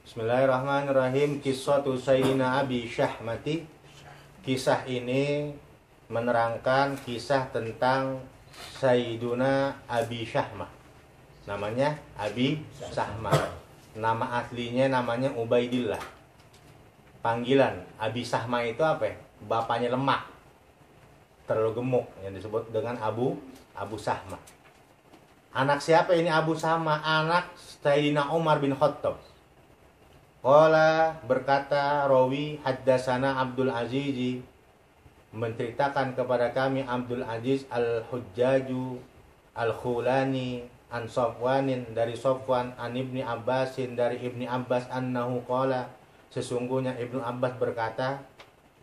Bismillahirrahmanirrahim. Qissatu Sayyidina Abi Syahmati. Kisah ini menerangkan kisah tentang Sayyiduna Abi Syahmah. Namanya Abi Syahmah. Nama aslinya namanya Ubaidillah. Panggilan Abi Syahmah itu apa ya? Bapaknya lemak, terlalu gemuk, yang disebut dengan Abu Syahmah. Anak siapa ini Abu Syahmah? Anak Sayyidina Umar bin Khattab. Qala, berkata rawi, haddatsana Abdul Aziz, menceritakan kepada kami Abdul Aziz al-Hujjaju al-Khulani an Safwanin, dari Safwan, an Ibni Abbasin, dari Ibni Abbas, annahu qala, sesungguhnya Ibnu Abbas berkata,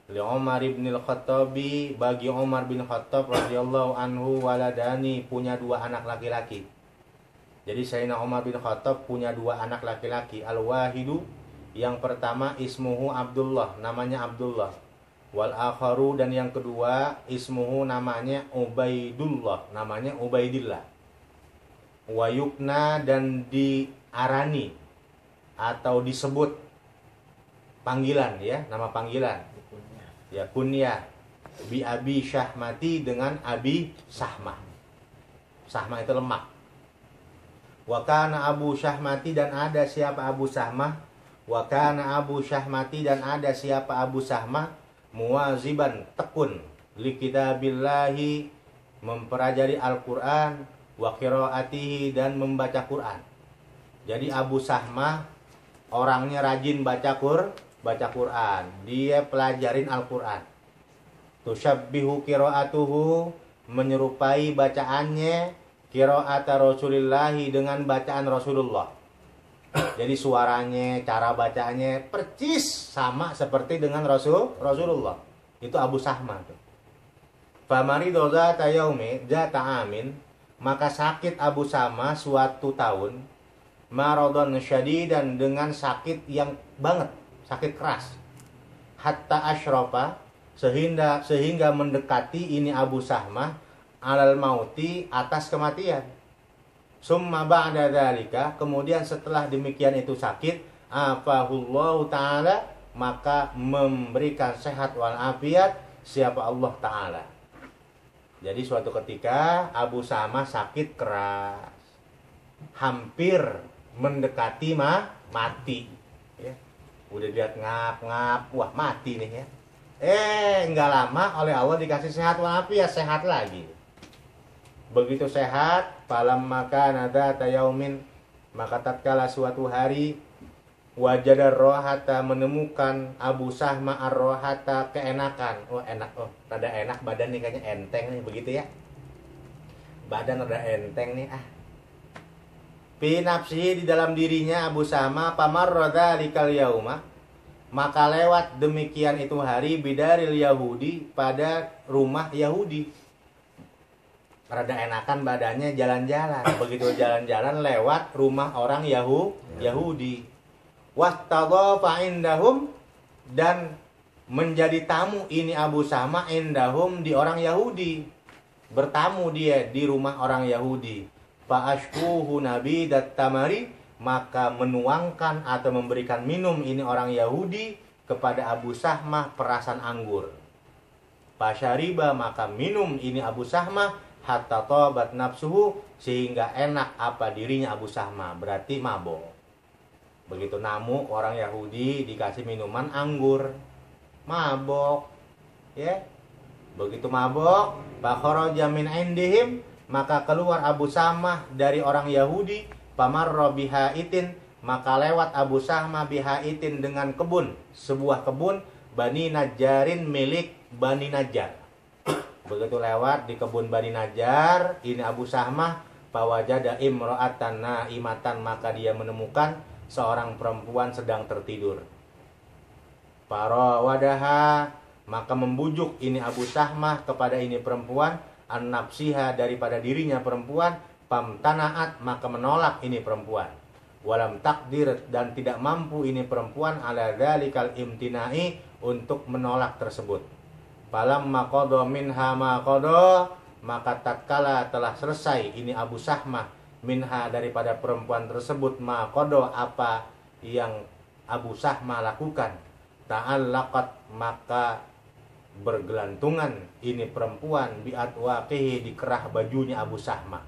li Umar bin al-Khattabi, bagi Umar bin Khattab radhiyallahu anhu, waladani, punya dua anak laki-laki. Jadi Sayyidina Umar bin Khattab punya dua anak laki-laki. Al-wahidu, yang pertama ismuhu Abdullah, namanya Abdullah. Wal akharu, dan yang kedua ismuhu, namanya Ubaidullah, namanya Ubaidillah. Wa yukna, dan diarani atau disebut panggilan, ya, nama panggilan, ya, kunyah, bi Abi Syahmati, dengan Abi Syahmah. Syahmah itu lemak. Wa kana Abu Syahmati, dan ada siapa Abu Syahmah? Wa kana Abu Syahmati, dan ada siapa Abu Syahmah? Muwaziban, tekun, li kitabillahi, mempelajari Al-Quran, wa qiraatihi, dan membaca Quran. Jadi Abu Syahmah orangnya rajin baca Quran. Dia pelajarin Al-Quran. Tusyabbihu qiraatuhu, menyerupai bacaannya qiraata Rasulillahi, dengan bacaan Rasulullah. Jadi suaranya, cara bacanya percis sama seperti dengan Rasulullah. Itu Abu Syahmah tuh. Famarido zata yaumi, zata amin, maka sakit Abu Syahmah suatu tahun, maradon syadidan, dengan sakit yang banget, sakit keras. Hatta asyrafa, sehingga mendekati ini Abu Syahmah alal mauti, atas kematian. Summa ba'da dzalika, kemudian setelah demikian itu sakit, afahullahu ta'ala, maka memberikan sehat wal afiat siapa Allah Ta'ala. Jadi suatu ketika Abu Syahmah sakit keras, hampir mendekati mati, ya. Udah lihat ngap-ngap, wah mati nih, ya. Enggak lama oleh Allah dikasih sehat wal afiat, sehat lagi. Begitu sehat, falam maka nada tayaumin, maka tatkala suatu hari, wajadar rohata, menemukan Abu Syahmah ar-rohata, keenakan. Oh enak, oh rada enak badan nih, kayaknya enteng nih, begitu ya. Badan rada enteng nih, fi nafsihi, di dalam dirinya Abu Syahmah, pamarra dzalikal yauma, maka lewat demikian itu hari, bidaril Yahudi, pada rumah Yahudi. Rada enakan badannya, jalan-jalan. Begitu jalan-jalan lewat rumah orang Yahudi. Wastadhafa indahum, dan menjadi tamu ini Abu Syahmah indahum, di orang Yahudi. Bertamu dia di rumah orang Yahudi. Fa'ashkuhu nabidat tamari, maka menuangkan atau memberikan minum ini orang Yahudi kepada Abu Syahmah perasan anggur. Fasyariba, maka minum ini Abu Syahmah, hatta tobat nafsuhu, sehingga enak apa dirinya Abu Syahmah, berarti mabok. Begitu namu orang Yahudi dikasih minuman anggur, mabok, ya. Begitu mabok, fakharaja min indihim, maka keluar Abu Syahmah dari orang Yahudi, pamarra bihaitin, maka lewat Abu Syahmah bihaitin, dengan kebun, sebuah kebun Bani Najjarin, milik Bani Najjar. Begitu lewat di kebun Bani Najjar, ini Abu Syahmah, fawajada imra'atan naimatan, maka dia menemukan seorang perempuan sedang tertidur. Farawadaha, maka membujuk ini Abu Syahmah kepada ini perempuan, an-nafsiha, daripada dirinya perempuan, famtanaat, maka menolak ini perempuan. Walam takdir, dan tidak mampu ini perempuan, ala dzalikal imtinai, untuk menolak tersebut. Falamma qada minha ma qada, maka tatkala telah selesai ini Abu Syahmah minha, daripada perempuan tersebut, ma qada, apa yang Abu Sahmah lakukan, ta'allaqat maka bergelantungan ini perempuan bi'atwaqihi di kerah bajunya Abu Sahmah,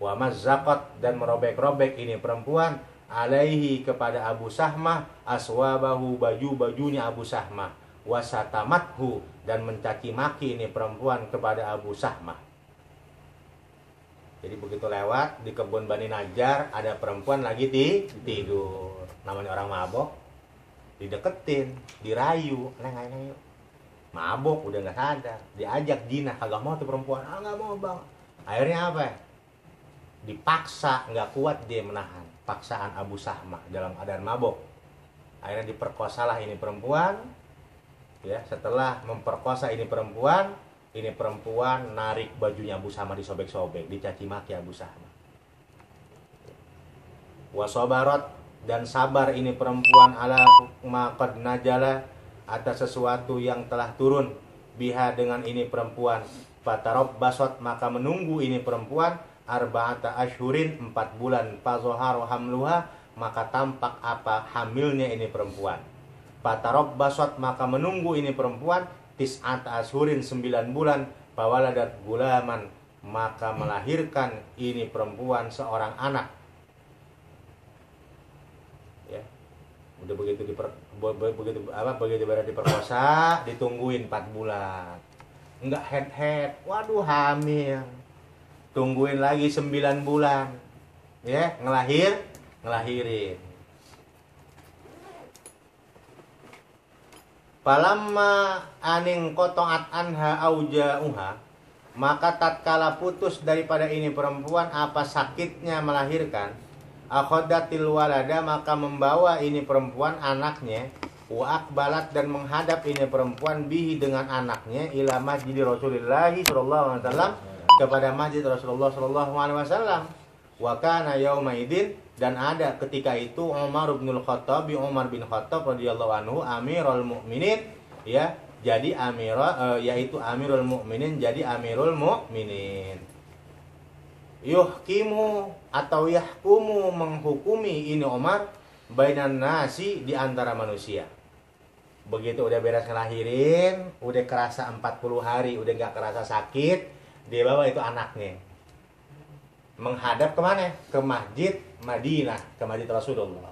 wa mazzaqat dan merobek-robek ini perempuan alaihi kepada Abu Sahmah aswabahu baju-bajunya Abu Sahmah, wasatamathu dan mencaci maki ini perempuan kepada Abu Sahmah. Jadi begitu lewat di kebun Bani Najjar ada perempuan lagi tidur, namanya orang mabok, dideketin, dirayu, neng, mabok udah nggak sadar, diajak jinah, kagak mau tuh perempuan, nggak mau bang. Akhirnya apa? Dipaksa, nggak kuat dia menahan paksaan Abu Sahmah dalam keadaan mabok. Akhirnya diperkosalah ini perempuan. Ya, setelah memperkosa ini perempuan narik bajunya Abu Sahmah disobek-sobek, dicaci maki Abu Sahmah. Wasobarot dan sabar ini perempuan ala maqad najala atas sesuatu yang telah turun biha dengan ini perempuan. Fatarob basot maka menunggu ini perempuan arba'ata ashhurin 4 bulan fazohar hamluha maka tampak apa hamilnya ini perempuan. Fatarob basot maka menunggu ini perempuan tis'ata ashhurin 9 bulan fawaladat gulaman maka melahirkan ini perempuan seorang anak. Ya. Udah begitu begitu berada diperkosa, ditungguin 4 bulan. Enggak head, waduh hamil. Tungguin lagi 9 bulan. Ya, ngelahirin. Palamma aning kotoat anha aujauha maka tatkala putus daripada ini perempuan apa sakitnya melahirkan, akhodatil walada maka membawa ini perempuan anaknya, wa akbalat dan menghadap ini perempuan bihi dengan anaknya ila masjid Rasulullah sallallahu alaihi wasallam kepada masjid Rasulullah sallallahu alaihi wasallam. Wa kana yaumaidin dan ada ketika itu Umar bin Khattab radhiyallahu anhu amirul mukminin, ya, jadi yaitu amirul mukminin, jadi amirul mukminin. Yuhkimu atau yahkumu menghukumi ini Umar bainan nasi di antara manusia. Begitu udah beres ngelahirin, udah kerasa 40 hari, udah gak kerasa sakit, dia bawa itu anaknya menghadap kemana? Ke masjid Madinah, ke masjid Rasulullah.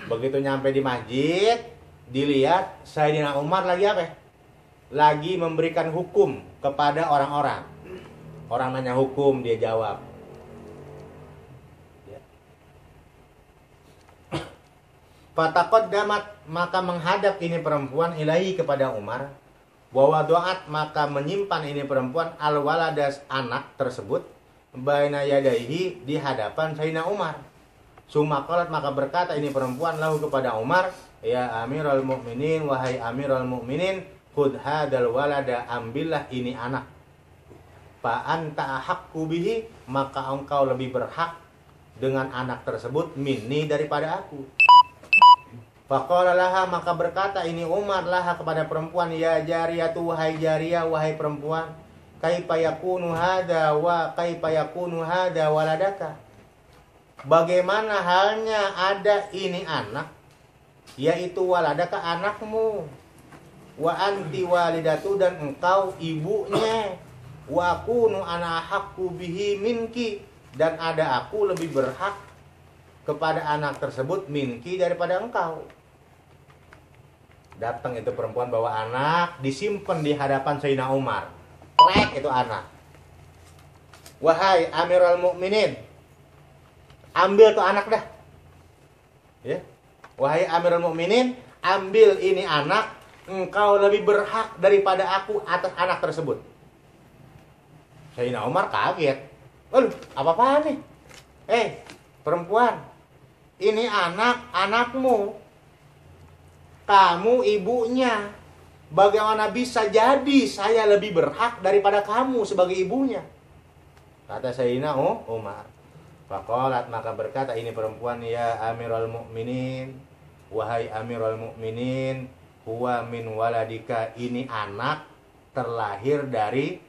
Begitu nyampe di masjid, dilihat Sayyidina Umar lagi apa? Lagi memberikan hukum kepada orang-orang. Orang nanya hukum, dia jawab. Fataqaddamat maka menghadap ini perempuan ilahi kepada Umar. Wa wadu'at maka menyimpan ini perempuan al-waladas anak tersebut baina yadaihi di hadapan Sayyidina Umar. Sumaqalat maka berkata ini perempuan lahu kepada Umar, ya Amirul Mukminin, wahai Amirul Mukminin, khudh hadal walada, ambillah ini anak. Fa anta ahaqqu bihi, maka engkau lebih berhak dengan anak tersebut minni daripada aku. Faqala laha maka berkata ini Umar laha kepada perempuan, ya jariyatu wahai jariyah, wahai perempuan, kaifa yakunu hada waladaka, bagaimana halnya ada ini anak, yaitu waladaka anakmu, wa anti walidatu dan engkau ibunya, wa akunu ana haqqu bihi minki dan ada aku lebih berhak kepada anak tersebut minki daripada engkau. Datang itu perempuan bawa anak, disimpan di hadapan Sayyidina Umar. Plek itu anak. Wahai Amirul Mukminin, ambil tuh anak dah. Ya. Wahai Amirul Mukminin, ambil ini anak, engkau lebih berhak daripada aku atas anak tersebut. Sayyidina Umar kaget. Aduh, apa-apaan nih? Perempuan, ini anakmu. Kamu ibunya. Bagaimana bisa jadi saya lebih berhak daripada kamu sebagai ibunya? Kata Sayyidina Umar. Faqalat maka berkata ini perempuan, ya Amirul Mukminin, wahai Amirul Mukminin, huwa min waladika, ini anak terlahir dari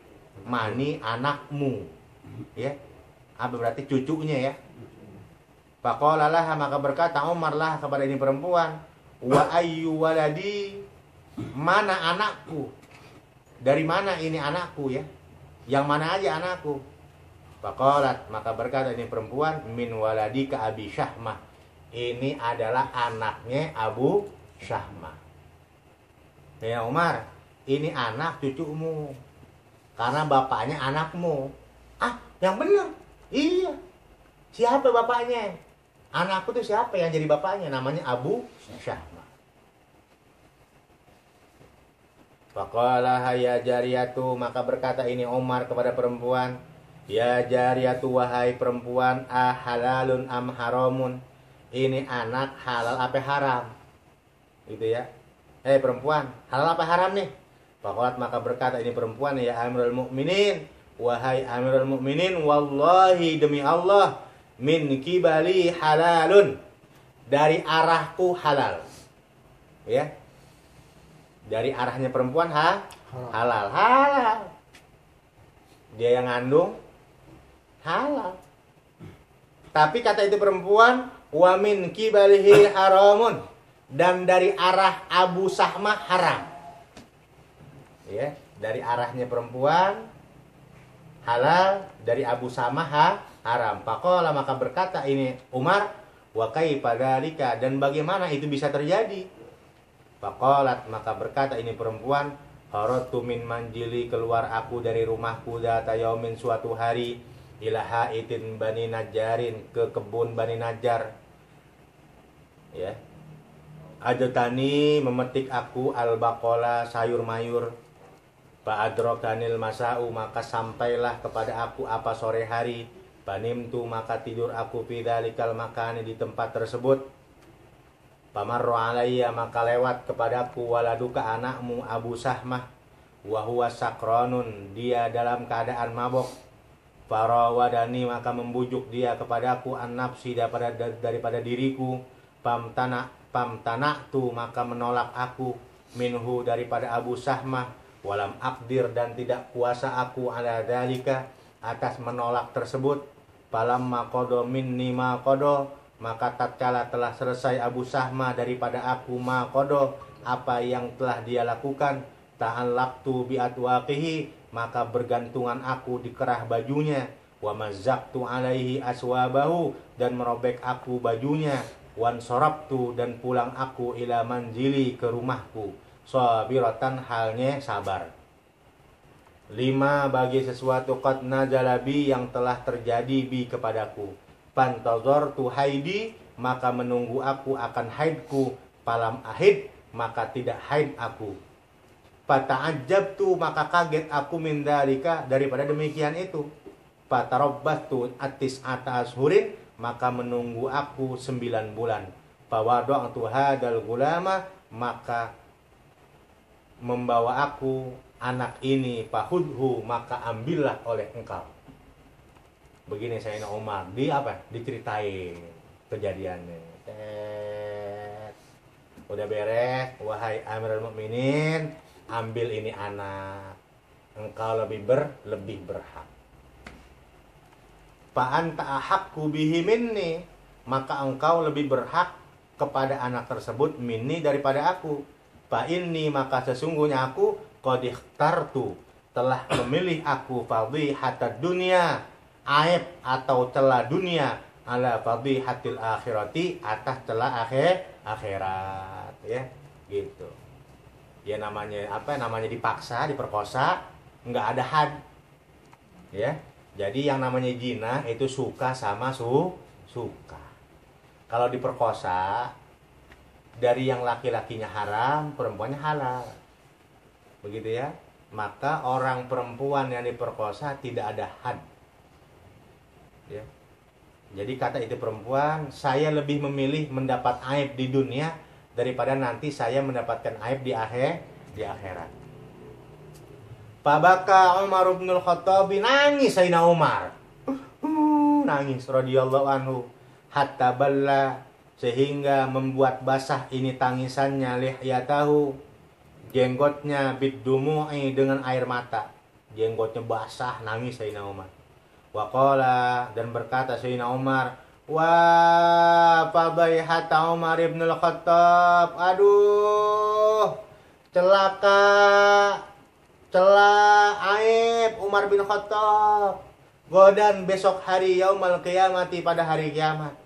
mani anakmu. Ya. Apa berarti cucunya ya? Faqala laha maka berkata Umar lah kepada ini perempuan, wa ayyu waladi, mana anakku, dari mana ini anakku ya, yang mana aja anakku. Faqalat, maka berkata ini perempuan, min waladi ka Abi Syahmah, ini adalah anaknya Abu Syahmah. Ya Umar, ini anak cucumu, karena bapaknya anakmu. Ah, yang benar. Iya. Siapa bapaknya? Anakku tuh siapa yang jadi bapaknya? Namanya Abu Syahmah. Faqala ya jariyatu, maka berkata ini Umar kepada perempuan, ya jariyatu, wahai perempuan, halalun am haramun, ini anak halal apa haram? Gitu ya. Perempuan, halal apa haram nih? Faqalat, maka berkata ini perempuan, ya Amirul Mukminin, wahai Amirul Mukminin, wallahi demi Allah, min kibali halalun, dari arahku halal. Ya. Dari arahnya perempuan halal. Dia yang ngandung halal. Tapi kata itu perempuan, wa min kibalihi haramun, dan dari arah Abu Syahmah haram. Ya, dari arahnya perempuan halal, dari Abu Syahmah haram. Faqala, maka berkata ini Umar, wa kaifa dzalika, dan bagaimana itu bisa terjadi? Faqalat, maka berkata ini perempuan, haratu min manjili, keluar aku dari rumahku data yaumin, suatu hari, ila haitin Bani Najjarin, ke kebun Bani Najjar. Ya. Ajatani, memetik aku al-baqala, sayur mayur. Fa'adrokanil masa'u, maka sampailah kepada aku apa sore hari. Banimtu, maka tidur aku fidzalikal makani, di tempat tersebut. Pamarro alayya, maka lewat kepadaku waladuka, anakmu Abu Syahmah, wa huwa sakronun, dia dalam keadaan mabok. Farawadani, maka membujuk dia kepadaku, an nafsi, daripada diriku. Pamtana'tu, maka menolak aku, minhu, daripada Abu Syahmah. Walam akdir, dan tidak kuasa aku ala dzalika, atas menolak tersebut. Falamma qada minni ma qada, maka tatkala telah selesai Abu Syahmah daripada aku ma qada, apa yang telah dia lakukan, ta'allaqtu bi atwaqihi, maka bergantungan aku di kerah bajunya. Wa mazzaqtu alaihi aswabahu, dan merobek aku bajunya. Wan sorabtu, dan pulang aku ila manzili, ke rumahku. Sabiratan, halnya sabar. 5, bagi sesuatu qad najalabi, yang telah terjadi bi kepadaku. Pantazortu haidi, maka menunggu aku akan haidku. Falam ahid, maka tidak haid aku. Fata'ajjabtu, maka kaget aku min dzalika, daripada demikian itu. Fatarabbatu atis'ata ashurin, maka menunggu aku 9 bulan. Fawada'tu hadal gulama, maka membawa aku anak ini. Fahudhu, maka ambillah oleh engkau. Begini Sayyidina Umar diceritain kejadiannya. Udah beres, wahai Amirul Mukminin, ambil ini anak, engkau lebih berhak. Fa anta ahaqqu bihi minni, maka engkau lebih berhak kepada anak tersebut minni, daripada aku. Fa inni, maka sesungguhnya aku qad ikhtartu, telah memilih aku fadhihatad dunya, aib atau celah dunia, ala fadhihatil akhirati, atas celah akhirat, ya gitu. Ya namanya dipaksa, diperkosa, nggak ada had, ya. Jadi yang namanya zina itu suka sama suka. Kalau diperkosa, dari yang laki-lakinya haram, perempuannya halal, begitu ya. Maka orang perempuan yang diperkosa tidak ada had, ya. Jadi kata itu perempuan, saya lebih memilih mendapat aib di dunia daripada nanti saya mendapatkan aib di akhirat. Fabaka Umar bin Khattab, nangis Sayyidina Umar. Nangis radhiyallahu anhu, hatta balla, sehingga membuat basah ini tangisannya, lihyatahu, jenggotnya, bidumu'i, dengan air mata. Jenggotnya basah, nangis Sayyidina Umar. Waqala, dan berkata Sayyidina Umar, Wa fadaihata Umar ibn al-Khattab. Aduh, celaka, aib Umar bin Khattab. Godan besok hari yaumul qiyamati, pada hari kiamat.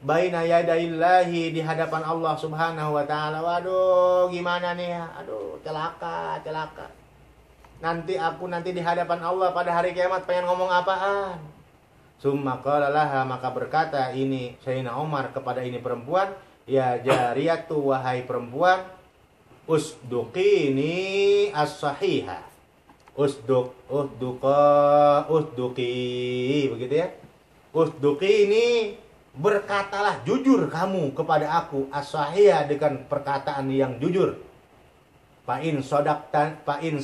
Baina yadaillahi, di hadapan Allah Subhanahu wa taala. Waduh, gimana nih ya? Aduh, celaka. Nanti di hadapan Allah pada hari kiamat pengen ngomong apaan? Summa qala laha, maka berkata ini Sayyidina Umar kepada ini perempuan, ya jariyatu, wahai perempuan, usduqini as-sahiha. Usduqi, begitu ya. Usduqini, berkatalah jujur kamu kepada aku, as-sahiha, dengan perkataan yang jujur. Fa in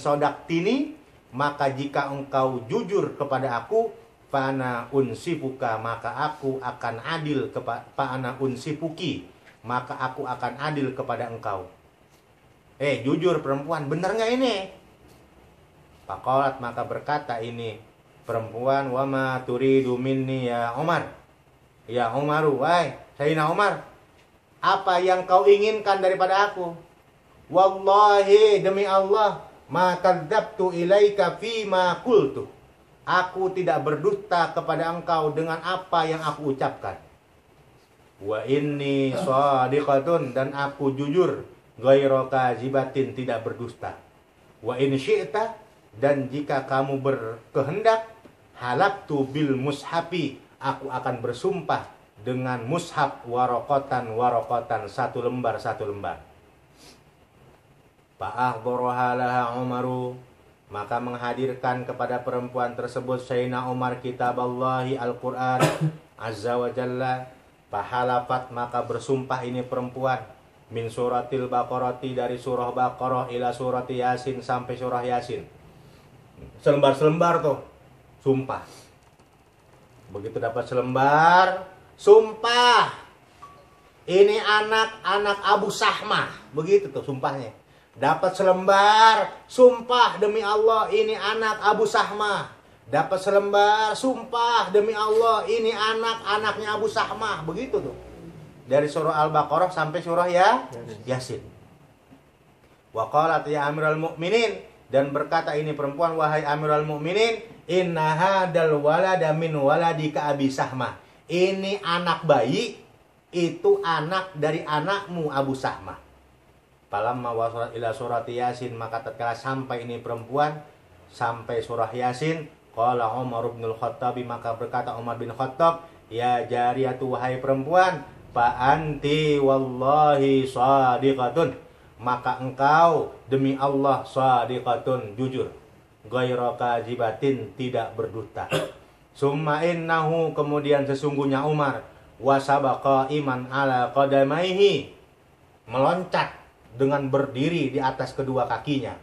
sodaktini, maka jika engkau jujur kepada aku, fana unsifuka, maka aku akan adil kepada fana unsifuki, maka aku akan adil kepada engkau. Jujur perempuan, bener nggak ini? Faqalat, maka berkata ini perempuan, wa ma turidu minni ya Umar. Ya Umaru, wahai Sayyidina Umar, apa yang kau inginkan daripada aku? Wallahi, demi Allah, ma kadzabtu ilaika fi ma qultu. Aku tidak berdusta kepada engkau dengan apa yang aku ucapkan. Wa inni shadiqatun, dan aku jujur, ghairu kadzibatin, tidak berdusta. Wa in syi'ta, dan jika kamu berkehendak, halaktu bil mushafi, aku akan bersumpah dengan mushaf, warokotan, satu lembar. Fa'ahdharaha laha Umaru, maka menghadirkan kepada perempuan tersebut Sayyidina Umar kitab Allahi Al-Quran Azza wa Jalla. Fahalafat, maka bersumpah ini perempuan, min suratil Baqarati, dari surah Baqarah, ila surati Yasin, sampai surah Yasin. Selembar tuh sumpah. Begitu dapat selembar, sumpah. Ini anak Abu Sahmah, begitu tuh sumpahnya. Dapat selembar, sumpah demi Allah, ini anak Abu Sahmah. Dapat selembar, sumpah demi Allah, ini anaknya Abu Sahmah. Begitu tuh. Dari surah Al-Baqarah sampai surah Yasin. Wa qalat ya Amirul Mukminin, dan berkata ini perempuan, wahai Amirul Mukminin, inna hadal walada min waladika Abi Sahmah. Ini anak bayi, itu anak dari anakmu Abu Sahmah. Falamma wasalat ila surati Yasin, maka tatkala sampai ini perempuan sampai surah Yasin, qala Umar bin Khattab, maka berkata Umar bin Khattab, ya jariyatu, wahai perempuan, fa anti wallahi shadiqatun, maka engkau demi Allah shadiqatun, jujur, ghairu kadzibatin, tidak berdusta. Summa innahu, kemudian sesungguhnya Umar, wasabaqa iman ala qadamaihi, meloncat dengan berdiri di atas kedua kakinya.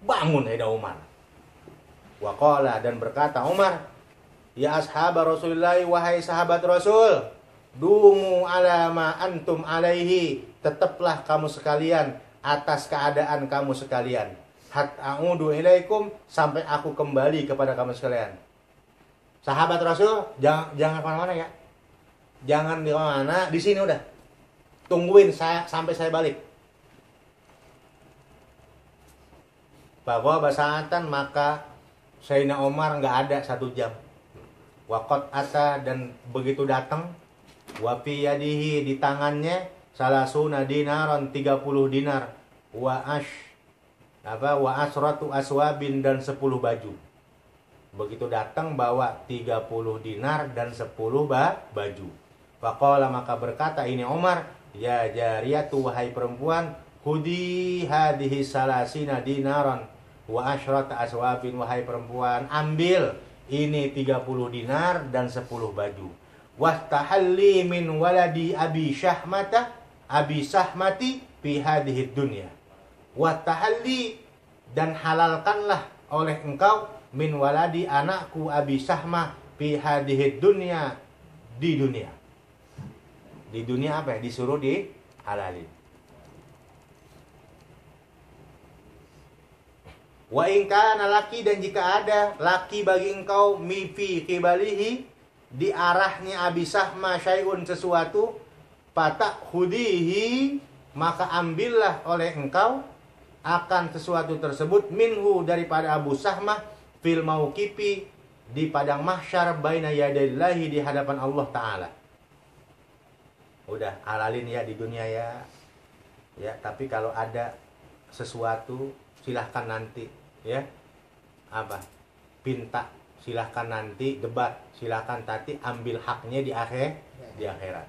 Bangun Umar. Wa qala, dan berkata Umar, ya ashab Rasulullah, wahai sahabat Rasul, dumu ala ma antum alaihi, tetaplah kamu sekalian atas keadaan kamu sekalian. Hatta a'udu ilaikum, sampai aku kembali kepada kamu sekalian. Sahabat Rasul, jangan kemana-mana ya. Jangan di mana, di sini udah. Tungguin saya sampai saya balik. Bahwa basahatan, maka Sayyidina Umar nggak ada 1 jam. Waqat ata, dan begitu datang, wa fi yadihi, di tangannya, salasuna dinaron, 30 dinar, wa asratu aswabin, dan 10 baju. Begitu datang bawa 30 dinar dan 10 baju. Faqala, maka berkata ini Umar, ya jariyatu, wahai perempuan, hudi hadihi salasina dinaron wa asyrata aswabin, wahai perempuan, ambil ini 30 dinar dan 10 baju. Wastahalli min waladi abi sahmati fi hadhihi dunya. Wastahalli, dan halalkanlah oleh engkau, min waladi, anakku abi sahmah, fi hadhihi dunya, di dunia. Di dunia apa ya? Disuruh dihalalin. Wa in kana laki, dan jika ada laki bagi engkau, mifi kibalihi, di arahnya Abi Sahma syai'un sesuatu, patak hudihi, maka ambillah oleh engkau akan sesuatu tersebut, minhu, daripada Abu Sahmah, fil mauqifi, di padang mahsyar, baina yadaillahi, di hadapan Allah Ta'ala. Udah, halalin ya di dunia ya. Ya, tapi kalau ada sesuatu silahkan nanti, ya. Apa? Pinta, silahkan nanti, debat, silahkan tadi, ambil haknya di akhirat.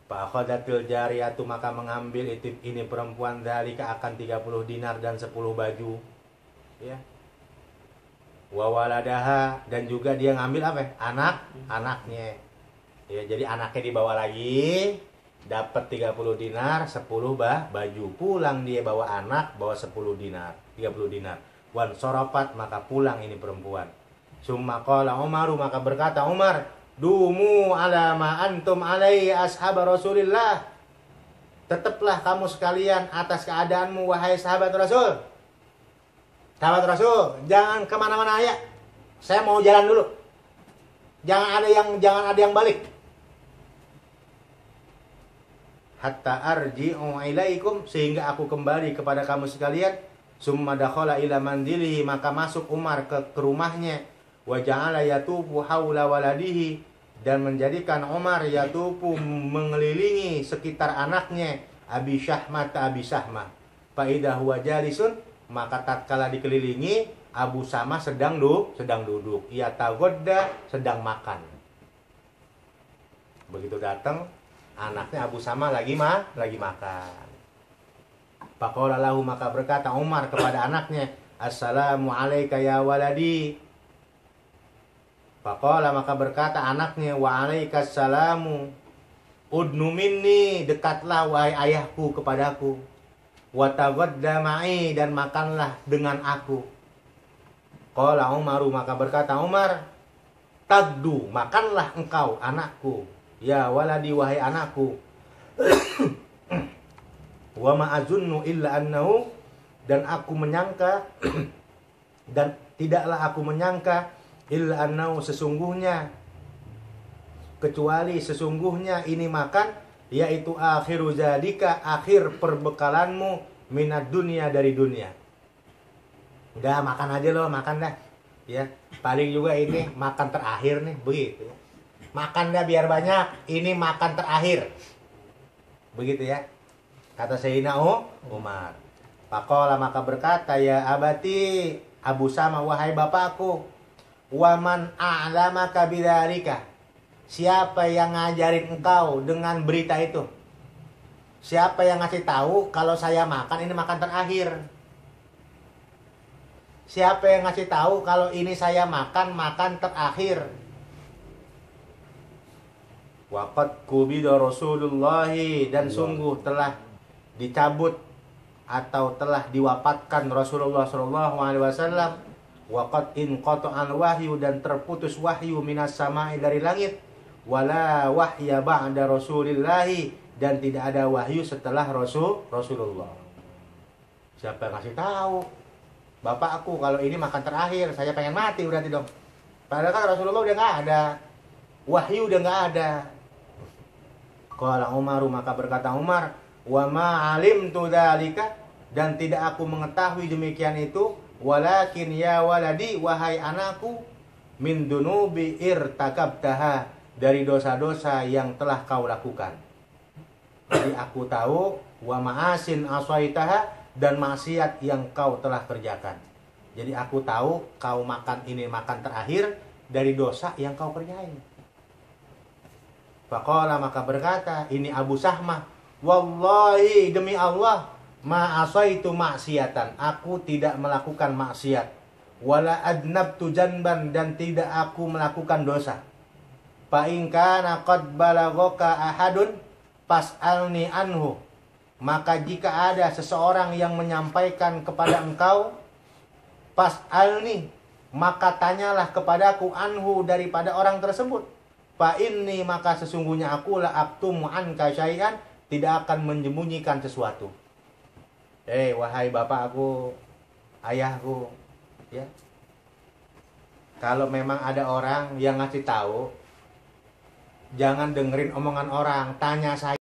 Fa'akhadatil jariyatu, maka mengambil itu ini perempuan dzalika akan 30 dinar dan 10 baju. Ya. Wa waladaha, dan juga dia ngambil apa? Anaknya. Ya, jadi anaknya dibawa lagi, dapat 30 dinar, 10 baju. Pulang dia bawa anak, bawa 10 dinar, 30 dinar. Wan sorofat, maka pulang ini perempuan. Summa qala Umaru, maka berkata Umar, dumu ala ma antum alaihi ashab Rasulillah. Tetaplah kamu sekalian atas keadaanmu wahai sahabat Rasul. Sahabat Rasul, jangan kemana-mana ya. Saya mau jalan dulu. Jangan ada yang balik. Hatta arji'u ilaikum, sehingga aku kembali kepada kamu sekalian. Summa dakhala ila mandilihi, maka masuk Umar ke rumahnya. Wa ja'ala yatufu haula waladihi, dan menjadikan Umar yatufu, mengelilingi sekitar anaknya Abi Sahmah. Fa idza huwa jalisun, maka tatkala dikelilingi Abu Sahmah sedang duduk. Ia tagodda, sedang makan. Begitu datang anaknya Abu Sahmah lagi makan. Faqala lahu, maka berkata Umar kepada anaknya, assalamu alayka ya waladi. Faqala, maka berkata anaknya, wa alaikas salamu. Udnu minni, dekatlah wahai ayahku kepadaku. Wa taghadda ma'i, dan makanlah dengan aku. Qala Umaru, maka berkata Umar, tagdu, makanlah engkau anakku. Ya waladi, wahai anakku. Wa ma'azunnu illa annahu, dan aku menyangka dan tidaklah aku menyangka, illa annahu, sesungguhnya, kecuali sesungguhnya ini makan, yaitu akhiru zalika, akhir perbekalanmu, minad dunia, dari dunia. Udah, makan aja loh, makan dah. Ya, paling juga ini makan terakhir nih, begitu. Makan dah biar banyak, ini makan terakhir. Begitu ya. Kata Sayyidina Umar. Faqala, maka berkata, ya abati, Abu Sahmah, wahai bapakku, waman a'lamaka bidzalika, siapa yang ngajarin engkau dengan berita itu? Siapa yang ngasih tahu kalau saya makan ini makan terakhir? Siapa yang ngasih tahu kalau ini saya makan terakhir? Waqad qubida Rasulullahi, dan sungguh telah dicabut atau telah diwafatkan Rasulullah SAW. Waqad inqata'al wahyu, dan terputus wahyu, minas sama'i, dari langit. Wala wahya ba'da Rasulillahi, dan tidak ada wahyu setelah Rasulullah. Siapa yang ngasih tahu? Bapak aku kalau ini makan terakhir, saya pengen mati berarti dong. Padahal kan Rasulullah udah nggak ada, wahyu udah nggak ada. Qala Umaru, maka berkata Umar, wa ma alimtu dzalika, dan tidak aku mengetahui demikian itu, walakin ya waladi, wahai anakku, min dunubi irtakabtaha, dari dosa-dosa yang telah kau lakukan. Jadi aku tahu, wa ma'asin aswaitaha, dan maksiat yang kau telah kerjakan. Jadi aku tahu kau makan ini makan terakhir dari dosa yang kau kerjain. Faqala, maka berkata ini Abu Sahmah, wallahi, demi Allah, ma asaitu maksiatan, aku tidak melakukan maksiat, wala adnabtu janban, dan tidak aku melakukan dosa. Fa in kana qad balaghaka ahadun fas'alni anhu, maka jika ada seseorang yang menyampaikan kepada engkau, fas'alni, maka tanyalah kepadaku, anhu, daripada orang tersebut. Fa inni, maka sesungguhnya aku la aktumu anka syai'an, tidak akan menyembunyikan sesuatu. Wahai bapakku, ayahku, ya. kalau memang ada orang yang ngasih tahu, jangan dengerin omongan orang, tanya saya.